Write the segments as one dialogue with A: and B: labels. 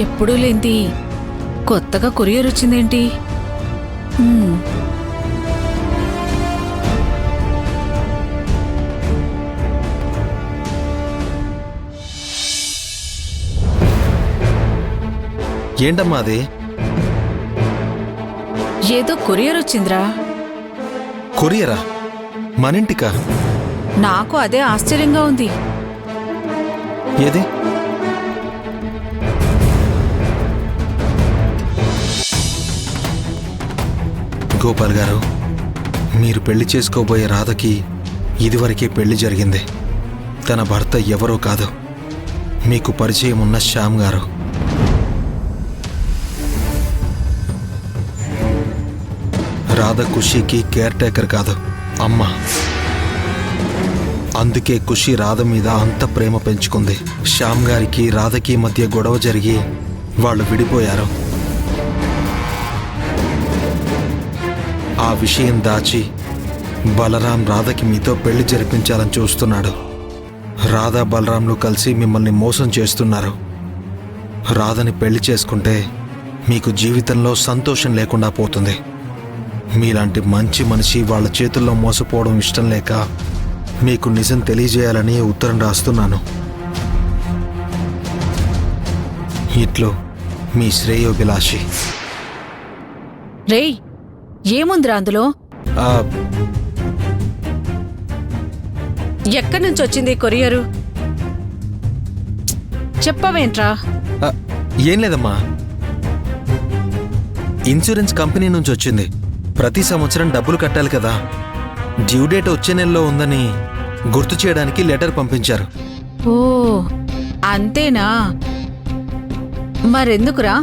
A: ఎప్పుడూ లేంది కొత్తగా కొరియర్ వచ్చిందేంటి?
B: ఏంటమ్మా అది?
A: ఏదో కొరియర్ వచ్చిందిరా.
B: కొరియరా? మనింటికా?
A: నాకు అదే ఆశ్చర్యంగా ఉంది.
B: ఏది? గోపాల్ గారు, మీరు పెళ్లి చేసుకోబోయే రాధకి ఇదివరకే పెళ్లి జరిగింది. తన భర్త ఎవరో కాదు, మీకు పరిచయం ఉన్న శ్యామ్ గారు. రాధ ఖుషీకి కేర్ టేకర్ కాదు, అమ్మ. అందుకే ఖుషి రాధ మీద అంత ప్రేమ పెంచుకుంది. శ్యామ్ గారికి రాధకి మధ్య గొడవ జరిగి వాళ్ళు విడిపోయారు. ఆ విషయం దాచి బలరాం రాధకి మీతో పెళ్లి జరిపించాలని చూస్తున్నాడు. రాధా బలరాంలు కలిసి మిమ్మల్ని మోసం చేస్తున్నారు. రాధని పెళ్లి చేసుకుంటే మీకు జీవితంలో సంతోషం లేకుండా పోతుంది. మీలాంటి మంచి మనిషి వాళ్ళ చేతుల్లో మోసపోవడం ఇష్టం లేక మీకు నిజం తెలియజేయాలని ఉత్తరం రాస్తున్నాను. ఇట్లో మీ శ్రేయోభిలాషి.
A: రేయ్, ఏముందిరా అందులో? ఎక్కడి నుంచి వచ్చింది కొరియరు? చెప్పవేంట్రా?
B: ఏం లేదమ్మా, ఇన్సూరెన్స్ కంపెనీ నుంచి వచ్చింది. ప్రతి సంవత్సరం డబ్బులు కట్టాలి కదా, డ్యూ డేట్ వచ్చే నెలలో ఉందని గుర్తు చేయడానికి లెటర్ పంపించారు.
A: ఓ అంతేనా? మరెందుకురా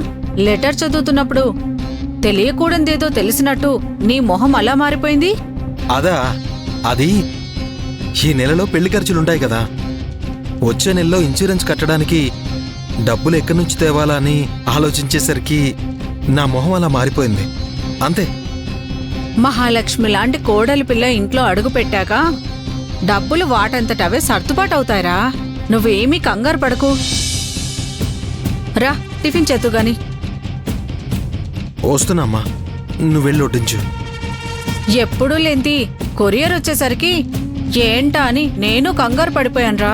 A: లెటర్ చదువుతున్నప్పుడు తెలియకూడదేదో తెలిసినట్టు నీ మొహం అలా మారిపోయింది?
B: అదా, అది ఈ నెలలో పెళ్లి ఖర్చులుంటాయి కదా, వచ్చే నెలలో ఇన్సూరెన్స్ కట్టడానికి డబ్బులు ఎక్కడి నుంచి తేవాలా అని ఆలోచించేసరికి నా మొహం అలా మారిపోయింది, అంతే.
A: మహాలక్ష్మి లాంటి కోడలి పిల్ల ఇంట్లో అడుగు పెట్టాక డబ్బులు వాటంతటవే సర్దుబాటు అవుతాయిరా. నువ్వేమీ కంగారు పడకు. రా, టిఫిన్ చేతు గాని.
B: వస్తున్నామ్మా, నువ్వు వెళ్ళి వడ్డించు.
A: ఎప్పుడూ లేంది కొరియర్ వచ్చేసరికి ఏంటా అని నేను కంగారు పడిపోయానురా.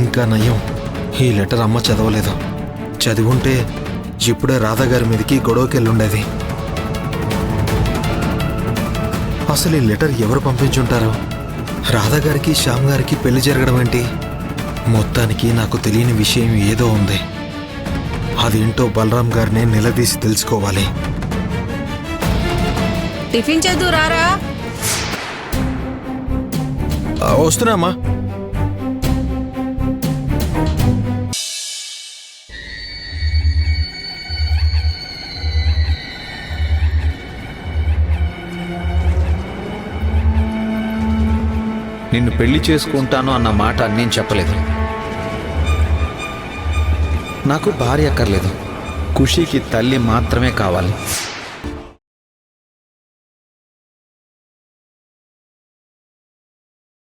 B: ఇంకా నయం, ఈ లెటర్ అమ్మ చదవలేదు. చదివుంటే ఇప్పుడే రాధాగారి మీదకి గొడవకెళ్ళుండేది. అసలు ఈ లెటర్ ఎవరు పంపించుంటారు? రాధాగారికి శ్యామ్ గారికి పెళ్లి జరగడం ఏంటి? మొత్తానికి నాకు తెలియని విషయం ఏదో ఉంది. అదేంటో బలరాం గారినే నిలదీసి తెలుసుకోవాలి.
A: టిఫిన్ చేద్దు రారా.
B: వస్తున్నామా.
C: నిన్ను పెళ్లి చేసుకుంటాను అన్న మాట నేను చెప్పలేదు. నాకు భార్య అక్కర్లేదు, ఖుషీకి తల్లి మాత్రమే కావాలి.